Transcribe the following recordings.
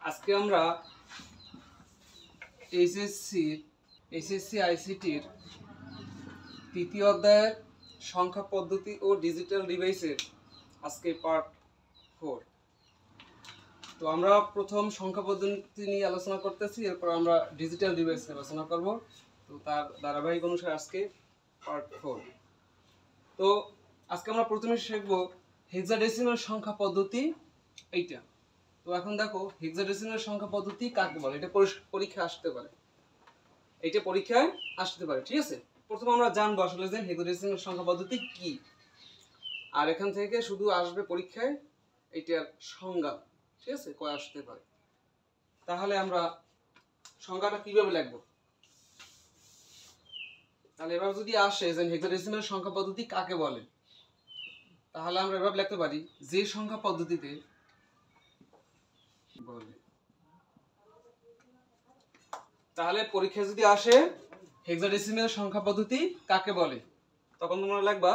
আজকে আমরা এইচএসসি আইসিটির তৃতীয় অধ্যায়ের সংখ্যা পদ্ধতি ও ডিজিটাল ডিভাইসের আজকে পার্ট 4। তো আমরা প্রথম সংখ্যা পদ্ধতি নিয়ে আলোচনা করতেছি, এরপর আমরা ডিজিটাল ডিভাইস নিয়ে আলোচনা করব। তো তার ধারাবাহিক অনুসারে আজকে পার্ট 4। তো আজকে আমরা প্রথমে শিখব হেক্সাডেসিমাল সংখ্যা পদ্ধতি এইটা। তো এখন দেখো হেক্সাডেসিমাল সংখ্যা পদ্ধতি কাকে বলে, এটা পরীক্ষায় আসতে পারে, এইটা পরীক্ষায় আসতে পারে, ঠিক আছে। প্রথমে আমরা জানবো আসলে যে হেক্সাডেসিমাল সংখ্যা পদ্ধতি কি, আর এখান থেকে শুধু আসবে পরীক্ষায় এইটার সংজ্ঞা, ঠিক আছে, কয় আসতে পারে। তাহলে আমরা সংজ্ঞাটা কিভাবে লিখবো? তাহলে এবার যদি আসে যে হেক্সাডেসিমাল সংখ্যা পদ্ধতি কাকে বলে, তাহলে আমরা এভাবে লিখতে পারি যে সংখ্যা পদ্ধতিতে বলে। তাহলে পরীক্ষা যদি আসে হেক্সাডেসিমাল সংখ্যা পদ্ধতি কাকে বলে, তখন তোমরা লিখবা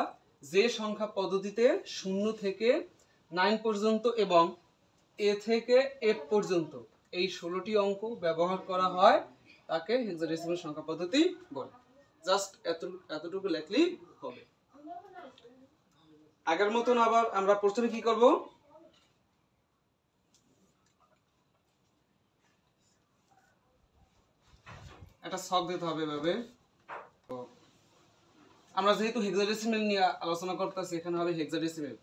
যে সংখ্যা পদ্ধতিতে 0 থেকে 9 পর্যন্ত এবং a থেকে f পর্যন্ত এই 16টি অঙ্ক ব্যবহার করা হয় তাকে হেক্সাডেসিমাল সংখ্যা পদ্ধতি বলে। জাস্ট এতটুকু লিখলেই হবে। আগের মতন আবার আমরা প্রথমে কি করব, একটা ছক দিতে হবে এভাবে। তো আমরা যেহেতু হেক্সাডেসিমাল নিয়ে আলোচনা করতেছি, এখানে হবে হেক্সাডেসিমাল।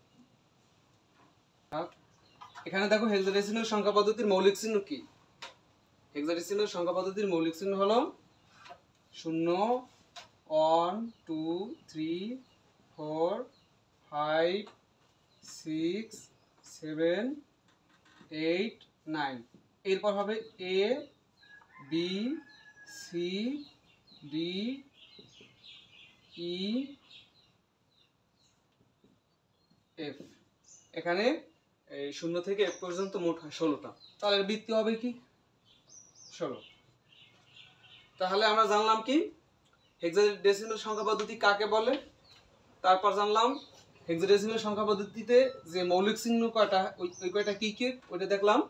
এখানে দেখো হেক্সাডেসিমাল সংখ্যা পদ্ধতির মৌলিক চিহ্ন কি? হেক্সাডেসিমাল সংখ্যা পদ্ধতির মৌলিক চিহ্ন হলো 0 1 2 3 4 5 6 7 8 9। এরপর হবে a b c d e f। এখানে 0 থেকে f পর্যন্ত মোট হয় 16টা। তাহলে বৃত্তি হবে কি 16। তাহলে আমরা জানলাম কি হেক্সাডেসিমাল সংখ্যা পদ্ধতি কাকে বলে, তারপর জানলাম হেক্সাডেসিমাল সংখ্যা পদ্ধতিতে যে মৌলিক চিহ্ন কয়টা, ওই কয়টা কি কি ওইটা দেখলাম,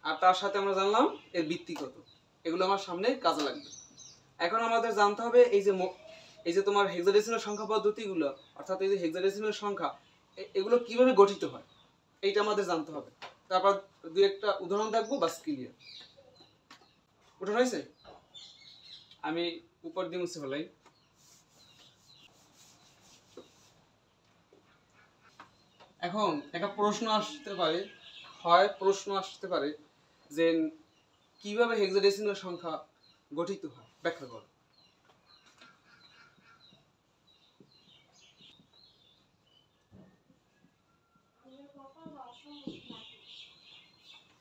আর তার সাথে আমরা জানলাম এর বৃত্তি কত। এগুলো আমার সামনে কাজে লাগবে। এখন আমাদের জানতে হবে এই যে তোমার হেক্সাডেসিমাল সংখ্যা পদ্ধতিগুলো, অর্থাৎ এই যে হেক্সাডেসিমাল সংখ্যা এগুলো কিভাবে গঠিত হয় এইটা আমাদের জানতে হবে। তারপর দুই একটা উদাহরণ দেখবো, বাস ক্লিয়ার। উঠানো হয়েছে? আমি উপর দিয়ে মুছে ফেলাই। এখন একটা প্রশ্ন আসতে পারে যে কিভাবে হেক্সাডেসিমাল সংখ্যা গঠিত হয়, ব্যাখ্যা করো।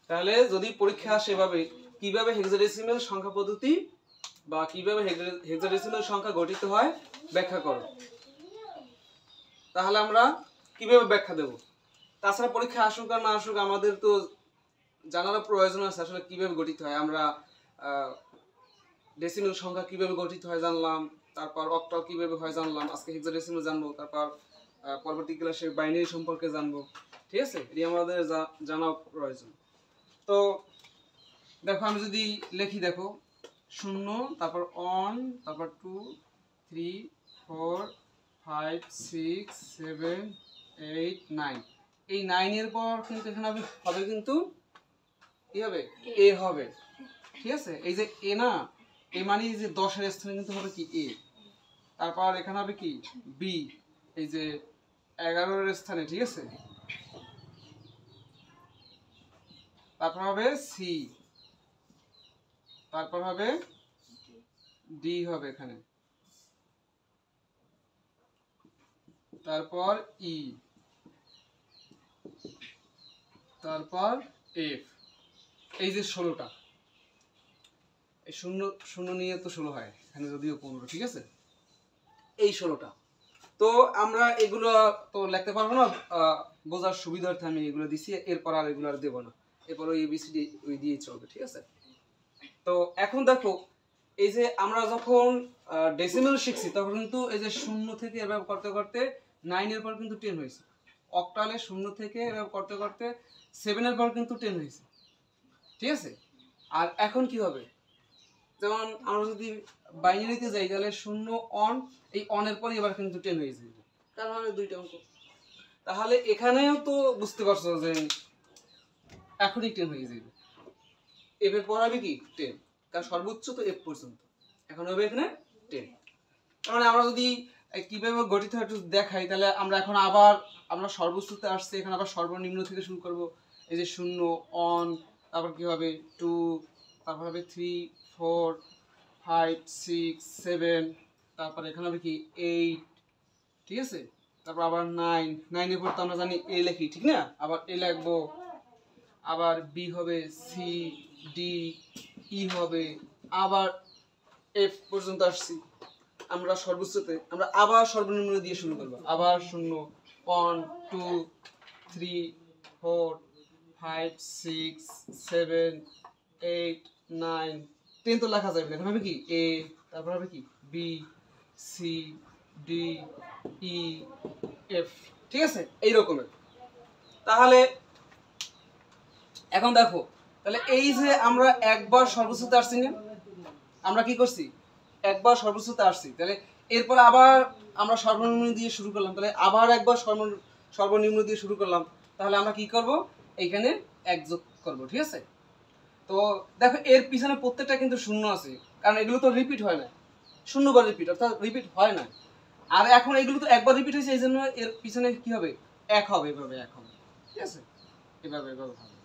তাহলে যদি পরীক্ষা আসে এভাবে কিভাবে হেক্সাডেসিমাল সংখ্যা পদ্ধতি বা কিভাবে হেক্সাডেসিমাল সংখ্যা গঠিত হয় ব্যাখ্যা করো, তাহলে আমরা কিভাবে ব্যাখ্যা দেব? তাছাড়া পরীক্ষা আসুক আর না আসুক আমাদের তো জানার প্রয়োজন আছে আসলে কিভাবে গঠিত হয়। আমরা ডেসিমাল সংখ্যা কিভাবে গঠিত হয় জানলাম, তারপর অক্টাল কিভাবে হয় জানলাম, আজকে হেক্সাডেসিমাল জানবো, তারপর পরবর্তী ক্লাসে বাইনারি সম্পর্কে জানবো, ঠিক আছে। এটি আমাদের জানা প্রয়োজন। তো দেখো আমি যদি লিখি, দেখো 0, তারপর 1, তারপর 2 3 4 5 6 7 8 9। এই 9 এর পর কিন্তু এখানে হবে কিন্তু কি হবে, এ হবে, ঠিক আছে। এই যে এ না, এ মানে যে 10 এর স্থানে কিন্তু হবে কি এ। তারপর এখানে হবে কি বি, এই যে 11 এর স্থানে, ঠিক আছে। তারপর হবে সি, তারপর হবে ডি হবে এখানে, তারপর ই, তারপর এফ। এই যে 16টা, এই 0 নিয়ে তো 16 হয়, এখানে যদিও 15, ঠিক আছে। এই 16টা। তো আমরা এগুলো তো লিখতে পারবো না, বোঝার সুবিধার্থে আমি এগুলো দিছি, এরপর আর এগুলো আর দেবো না, এরপর ওই এবিসিডি ওই দিয়ে চলবে, ঠিক আছে। তো এখন দেখো এই যে আমরা যখন ডেসিমাল শিখছি তখন কিন্তু এই যে 0 থেকে এভাবে করতে করতে 9 এর পর কিন্তু 10 হয়েছে। অক্টালে 0 থেকে এভাবে করতে করতে 7 এর পর কিন্তু 10 হয়েছে, ঠিক আছে। আর এখন কি হবে, যেমন আমরা যদি বাইনারিতে যাই তাহলে 0 অন, এই অনের পরে এবার কিন্তু 10 হয়ে যাবে, কারণ মানে দুইটা অঙ্ক। তাহলে এখানেও তো বুঝতে পারছো যে এখনই 10 হয়ে যাবে, এফ এর পর হবে কি 10, কারণ সর্বোচ্চ তো এফ পর্যন্ত, এখন হবে এখানে 10। তার মানে আমরা যদি কিভাবে গঠিত হয় একটু দেখাই, তাহলে আমরা এখন আবার আমরা সর্বোচ্চতে আসছে, এখন আবার সর্বনিম্ন থেকে শুরু করব। এই যে 0 অন, তারপর কি হবে 2, তারপর হবে 3 4 5 6 7, তারপর এখানে হবে কি 8, ঠিক আছে। তারপর আবার 9, 9 এর পর তো আমরা জানি এ লিখি, ঠিক না, আবার এ লিখবো, আবার বি হবে, সি ডি ই হবে, আবার এফ পর্যন্ত আসছি আমরা সর্বোচ্চতে। আমরা আবার সর্বনিম্ন দিয়ে শুরু করবো, আবার 0 1 2 3 4 5 6 7 8 9 10 তো লেখা যাবে, এখন হবে কি এ, তারপর হবে কি B C D E F, ঠিক আছে, এই রকমের। তাহলে এখন দেখো, তাহলে এই যে আমরা একবার সর্বোচ্চতে আসছি না, আমরা কি করছি একবার সর্বোচ্চতে আসছি, তাহলে এরপর আবার আমরা সর্বনিম্ন দিয়ে শুরু করলাম, তাহলে আবার একবার সর্বনিম্ন দিয়ে শুরু করলাম, তাহলে আমরা কি করব এইখানে এক যোগ করব, ঠিক আছে। তো দেখো এর পিছনে প্রত্যেকটা কিন্তু 0 আছে, কারণ এগুলো তো রিপিট হয় না, 0 বার রিপিট, অর্থাৎ রিপিট হয় না। আর এখন এগুলো তো একবার রিপিট হয়েছে, এই জন্য এর পিছনে কি হবে 1 হবে, এভাবে 1 হবে, ঠিক আছে, এভাবে এভাবে হবে।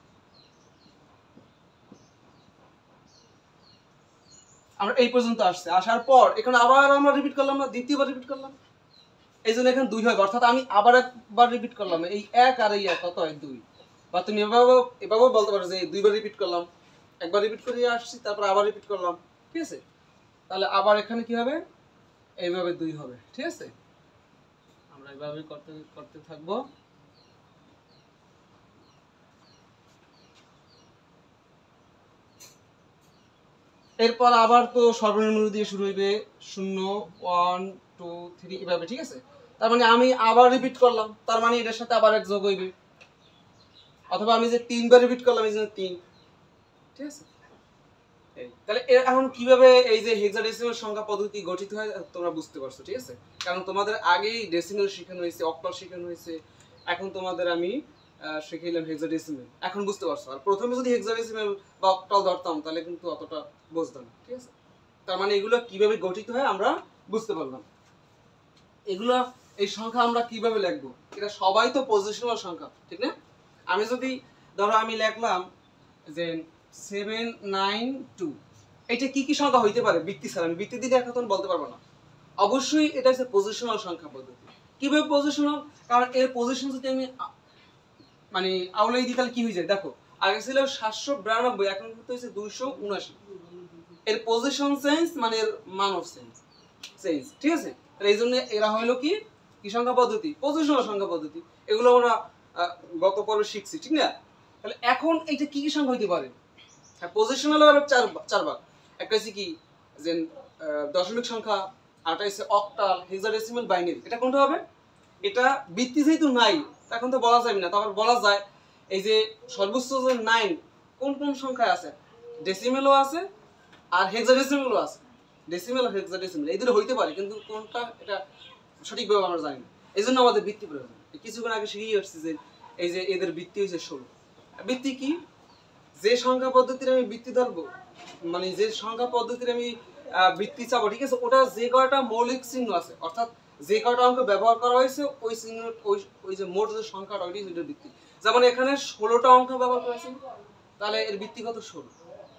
আমরা এই পর্যন্ত আসছে, আসার পর এখানে আবার আমরা রিপিট করলাম না, দ্বিতীয়বার রিপিট করলাম, এই জন্য এখানে 2 হবে, অর্থাৎ আমি আবার একবার রিপিট করলাম, এই 1 আর এই 1 কত হয় 2, বা তুমি এভাবেও বলতে পারো যে 2 বার রিপিট করলাম, একবার রিপিট করে আসছি, তারপর আবার রিপিট করলাম, ঠিক আছে। তাহলে আবার এখানে কি হবে, এইভাবে 2 হবে, ঠিক আছে। আমরা এইভাবে করতে করতে থাকবো। এরপর আবার তো সর্বনিম্ন দিয়ে শুরু হইবে, 0 1 2 3 এভাবে, ঠিক আছে। তার মানে আমি আবার রিপিট করলাম, তার মানে এটার সাথে আবার এক যোগ হইবে, অথবা আমি যে 3 বার রিপিট করলাম এই জন্য 3, ঠিক আছে। তাহলে এখন কিভাবে এই যে হেক্সাডেসিমাল সংখ্যা পদ্ধতি গঠিত হয় তোমরা বুঝতে পারছো, ঠিক আছে। কারণ তোমাদের আগেই ডেসিমাল শেখানো হয়েছে, অক্টাল শেখানো হয়েছে, এখন তোমাদের আমি শিখাইলাম হেক্সাডেসিমাল, এখন বুঝতে পারছো। আর প্রথমে যদি হেক্সাডেসিমাল বা অক্টাল ধরতাম তাহলে কিন্তু অতটা বুঝতাম না, ঠিক আছে। তার মানে এগুলো কিভাবে গঠিত হয় আমরা বুঝতে পারলাম। এগুলো এই সংখ্যা আমরা কিভাবে লিখবো, এটা সবাই তো পজিশনাল সংখ্যা, ঠিক না। আমি যদি ধরো আমি লিখলাম যে 792, এটা কি কি সংখ্যা হইতে পারে বৃত্তি ছাড়া, আমি বৃত্তি দিয়ে এখন বলতে পারবো না, অবশ্যই এটা হচ্ছে পজিশনাল সংখ্যা পদ্ধতি। কিভাবে পজিশনাল, কারণ এর পজিশন যদি আমি মানে আউলাই দিই তাহলে কি হয়ে যায়, দেখো আগে ছিল 792, এখন কিন্তু হচ্ছে 279, এর পজিশন চেঞ্জ মানে এর মান অফ চেঞ্জ, ঠিক আছে। তাহলে এই জন্য এরা হলো কি কি সংখ্যা পদ্ধতি, পজিশনাল সংখ্যা পদ্ধতি। এগুলো আমরা গত পর্বে শিখছি, ঠিক না। তাহলে এখন এইটা কি কি সংখ্যা হইতে পারে, হ্যাঁ পজিশনাল হবে চার ভাগ, একটা হচ্ছে কি যে দশমিক সংখ্যা, আরটা হচ্ছে অক্টাল, হেক্সাডেসিমাল, বাইনারি। এটা কোনটা হবে, এটা বৃত্তি যেহেতু নাই এখন তো বলা যাবে না, তবে বলা যায় এই যে সর্বোচ্চ যে 9 কোন কোন সংখ্যায় আছে, ডেসিমেলও আছে আর হেক্সাডেসিমালও আছে, ডেসিমেল আর হেক্সাডেসিমাল এই দুটো হইতে পারে, কিন্তু কোনটা এটা সঠিকভাবে আমরা জানি না, এই জন্য আমাদের বৃত্তি প্রয়োজন। কিছুক্ষণ আগে শিখেই আসছি যে এই যে এদের বৃত্তি হচ্ছে 16। বৃত্তি কি, যে সংখ্যা পদ্ধতির আমি বৃত্তি ধরবো, মানে যে সংখ্যা পদ্ধতির আমি বৃত্তি চাবো, ঠিক আছে, ওটা যে কয়টা মৌলিক চিহ্ন আছে, অর্থাৎ যে কয়টা অঙ্ক ব্যবহার করা হয়েছে ওই চিহ্ন, ওই যে মোট যে সংখ্যাটা ওইটাই ওইটার বৃত্তি। যেমন এখানে 16টা অঙ্ক ব্যবহার করেছে, তাহলে এর বৃত্তি কত 16।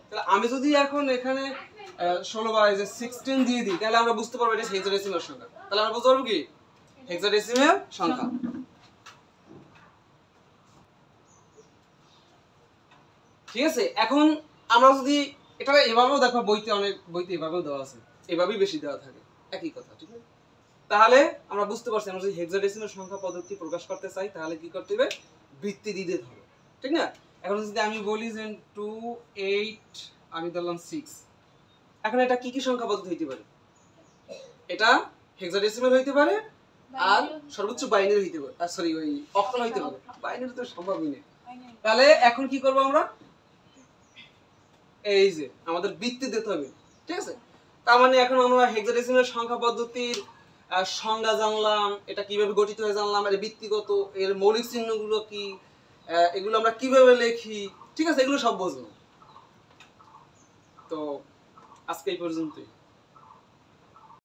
তাহলে আমি যদি এখন এখানে 16 বা 16 দিয়ে দিই, তাহলে আমরা বুঝতে পারবো এটা হেক্সাডেসিমাল সংখ্যা। তাহলে আমরা বুঝতে পারবো কি হেক্সাডেসিমাল সংখ্যা, ঠিক আছে। এখন আমরা যদি এটা এভাবেও দেখো, বইতে অনেক বইতে এভাবেও দেওয়া আছে, এভাবেই বেশি দেওয়া থাকে, একই কথা, ঠিক আছে। তাহলে আমরা বুঝতে পারছি আমরা যদি হেক্সাডেসিমাল সংখ্যা পদ্ধতি প্রকাশ করতে চাই তাহলে কি করতে হবে, বৃত্তি দিতে হবে, ঠিক না। এখন যদি আমি বলি যে 2 8 আমি ধরলাম 6, এখন এটা কি কি সংখ্যা পদ্ধতি হইতে পারে, এটা হেক্সাডেসিমাল হইতে পারে আর সর্বোচ্চ বাইনারি হইতে পারে, আর সরি ওই অক্টাল হইতে পারে, বাইনারি তো সম্ভবই না। তাহলে এখন কি করব আমরা, এই যে আমাদের বৃত্তি দিতে হবে, ঠিক আছে। তার মানে এখন আমরা হেক্সাডেসিমাল সংখ্যা পদ্ধতির সংজ্ঞা জানলাম, এটা কিভাবে গঠিত হয়ে জানলাম, এর বৃত্তিগত, এর মৌলিক চিহ্নগুলো কি, এগুলো আমরা কিভাবে লিখি, ঠিক আছে, এগুলো সব বুঝলাম। তো আজকে এই পর্যন্তই।